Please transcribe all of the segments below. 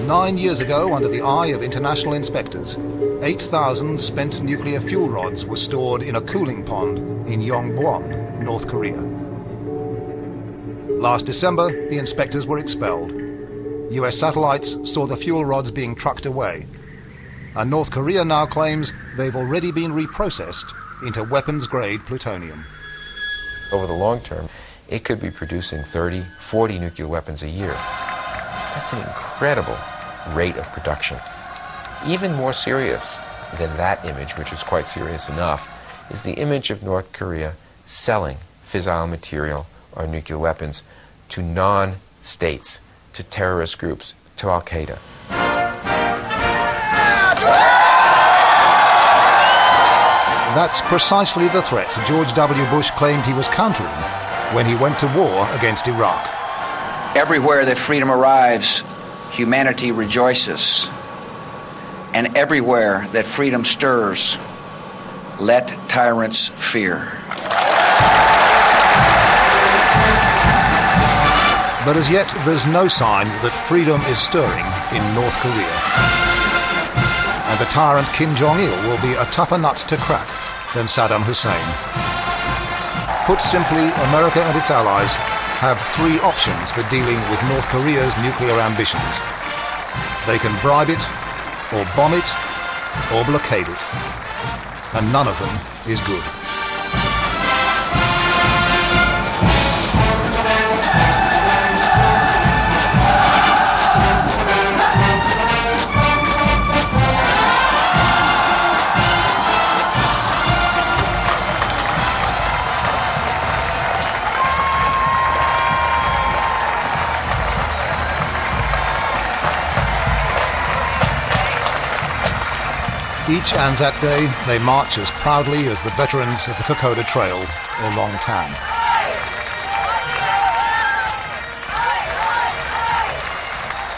9 years ago, under the eye of international inspectors, 8,000 spent nuclear fuel rods were stored in a cooling pond in Yongbyon, North Korea. Last December, the inspectors were expelled. US satellites saw the fuel rods being trucked away, and North Korea now claims they've already been reprocessed into weapons-grade plutonium. Over the long term, it could be producing 30, 40 nuclear weapons a year. That's an incredible rate of production. Even more serious than that image, which is quite serious enough, is the image of North Korea selling fissile material or nuclear weapons to non-states, to terrorist groups, to Al-Qaeda. That's precisely the threat George W. Bush claimed he was countering when he went to war against Iraq. Everywhere that freedom arrives, humanity rejoices. And everywhere that freedom stirs, let tyrants fear. But as yet, there's no sign that freedom is stirring in North Korea. And the tyrant Kim Jong-il will be a tougher nut to crack than Saddam Hussein. Put simply, America and its allies have three options for dealing with North Korea's nuclear ambitions. They can bribe it, or bomb it, or blockade it. And none of them is good. Each Anzac Day, they march as proudly as the veterans of the Kokoda Trail or Long Tan.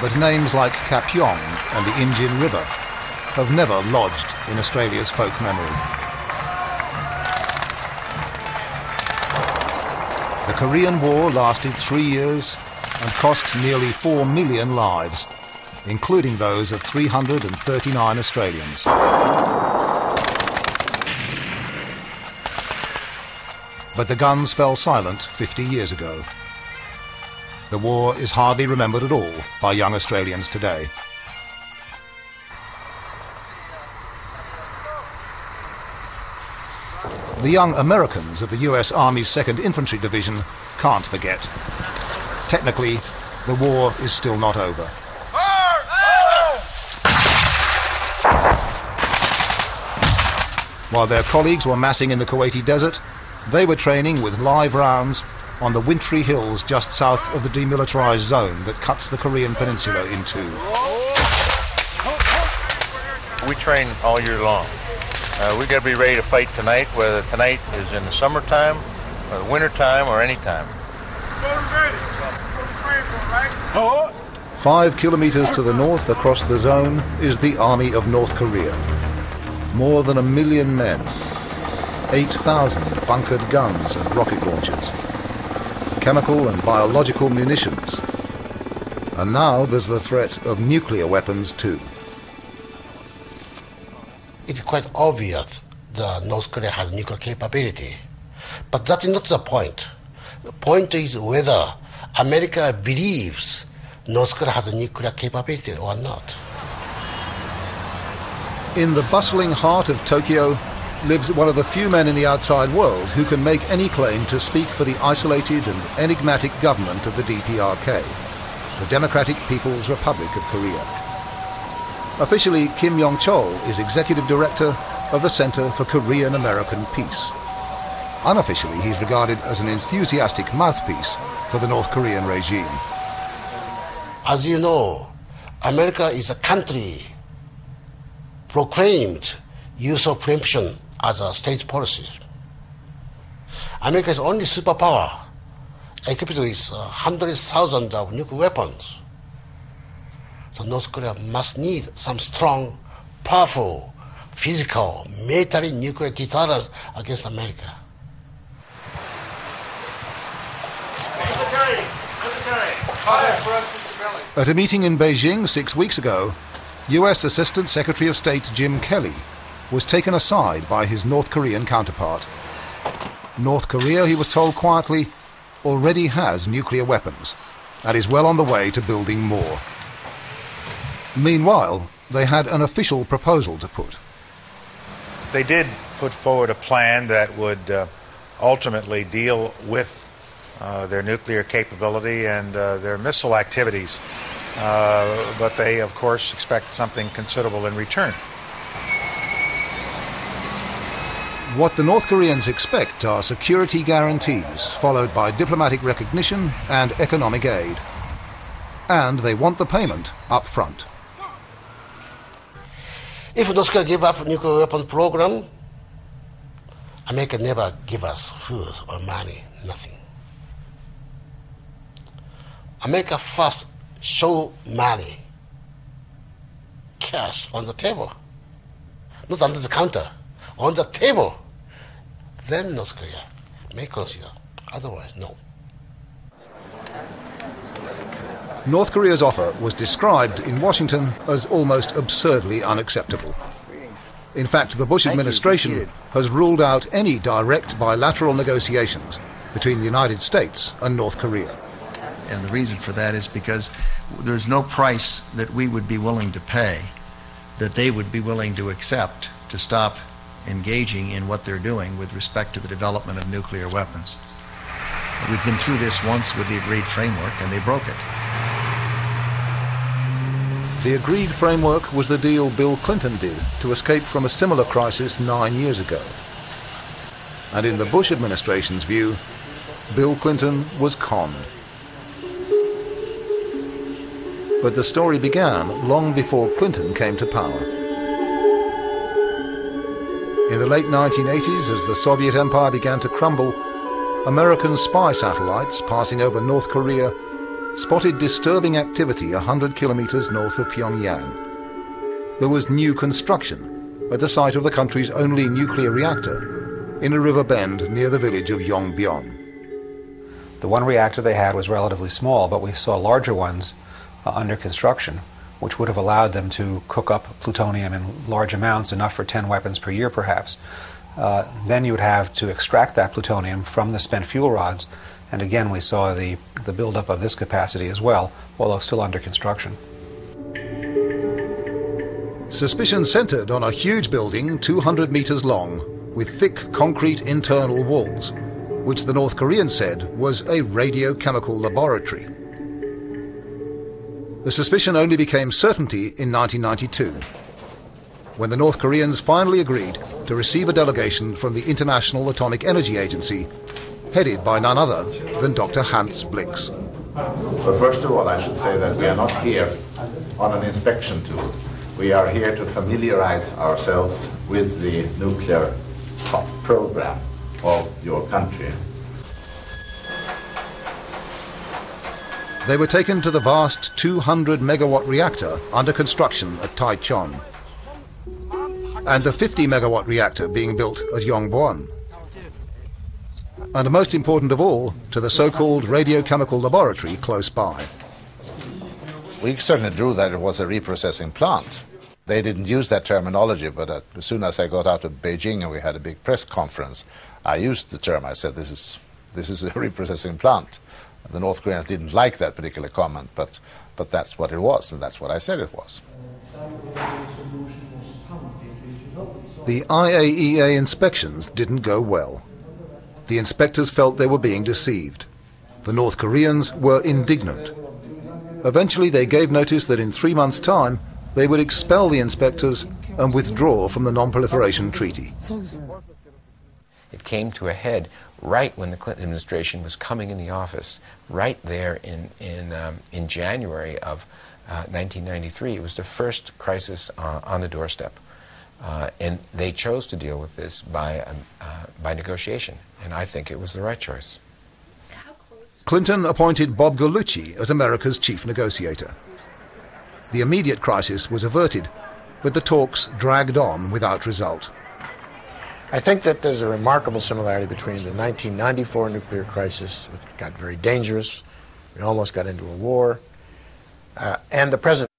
But names like Kapyong and the Imjin River have never lodged in Australia's folk memory. The Korean War lasted 3 years and cost nearly 4 million lives, including those of 339 Australians. But the guns fell silent 50 years ago. The war is hardly remembered at all by young Australians today. The young Americans of the US Army's 2nd Infantry Division can't forget. Technically, the war is still not over. While their colleagues were massing in the Kuwaiti desert, they were training with live rounds on the wintry hills just south of the demilitarized zone that cuts the Korean peninsula in two. We train all year long. We got to be ready to fight tonight, whether tonight is in the summertime, or the wintertime, or any time. 5 kilometers to the north across the zone is the Army of North Korea. More than 1 million men, 8,000 bunkered guns and rocket launchers, chemical and biological munitions. And now there's the threat of nuclear weapons too. It's quite obvious that North Korea has nuclear capability. But that's not the point. The point is whether America believes North Korea has a nuclear capability or not. In the bustling heart of Tokyo lives one of the few men in the outside world who can make any claim to speak for the isolated and enigmatic government of the DPRK, the Democratic People's Republic of Korea. Officially, Kim Yong-chol is executive director of the Center for Korean-American Peace. Unofficially, he's regarded as an enthusiastic mouthpiece for the North Korean regime. As you know, America is a country proclaimed use of preemption as a state policy. America is only superpower equipped with hundreds of thousands of nuclear weapons. So North Korea must need some strong, powerful, physical, military nuclear deterrence against America. Hi, for us, Mr. Belly. At a meeting in Beijing 6 weeks ago, US Assistant Secretary of State Jim Kelly was taken aside by his North Korean counterpart. North Korea, he was told quietly, already has nuclear weapons and is well on the way to building more. Meanwhile, they had an official proposal to put. They did put forward a plan that would ultimately deal with their nuclear capability and their missile activities, but they, of course, expect something considerable in return. What the North Koreans expect are security guarantees, followed by diplomatic recognition and economic aid. And they want the payment up front. If North Korea give up nuclear weapon program, America never give us food or money, nothing. America first show money, cash on the table, not under the counter, on the table. Then North Korea may consider, otherwise no. North Korea's offer was described in Washington as almost absurdly unacceptable. In fact, the Bush administration has ruled out any direct bilateral negotiations between the United States and North Korea. And the reason for that is because there's no price that we would be willing to pay, that they would be willing to accept to stop engaging in what they're doing with respect to the development of nuclear weapons. We've been through this once with the agreed framework, and they broke it. The agreed framework was the deal Bill Clinton did to escape from a similar crisis 9 years ago. And in the Bush administration's view, Bill Clinton was conned. But the story began long before Clinton came to power. In the late 1980s, as the Soviet Empire began to crumble, American spy satellites passing over North Korea spotted disturbing activity 100 kilometers north of Pyongyang. There was new construction at the site of the country's only nuclear reactor in a river bend near the village of Yongbyon. The one reactor they had was relatively small, but we saw larger ones under construction, which would have allowed them to cook up plutonium in large amounts, enough for 10 weapons per year perhaps. Then you would have to extract that plutonium from the spent fuel rods, and again we saw the buildup of this capacity as well, although still under construction. Suspicion centered on a huge building 200 meters long with thick concrete internal walls, which the North Koreans said was a radiochemical laboratory. The suspicion only became certainty in 1992, when the North Koreans finally agreed to receive a delegation from the International Atomic Energy Agency, headed by none other than Dr. Hans Blix. Well, first of all, I should say that we are not here on an inspection tour. We are here to familiarize ourselves with the nuclear program of your country. They were taken to the vast 200-megawatt reactor under construction at Taichung, and the 50-megawatt reactor being built at Yongbyon. And most important of all, to the so-called radiochemical laboratory close by. We certainly drew that it was a reprocessing plant. They didn't use that terminology, but as soon as I got out of Beijing and we had a big press conference, I used the term. I said, this is a reprocessing plant. The North Koreans didn't like that particular comment, but that's what it was, and that's what I said it was. The IAEA inspections didn't go well. The inspectors felt they were being deceived. The North Koreans were indignant. Eventually they gave notice that in 3 months' time they would expel the inspectors and withdraw from the Non-Proliferation Treaty. It came to a head right when the Clinton administration was coming in the office, right there in January of 1993. It was the first crisis on the doorstep. And they chose to deal with this by negotiation, and I think it was the right choice. Clinton appointed Bob Gallucci as America's chief negotiator. The immediate crisis was averted, but the talks dragged on without result. I think that there's a remarkable similarity between the 1994 nuclear crisis, which got very dangerous, we almost got into a war, And the president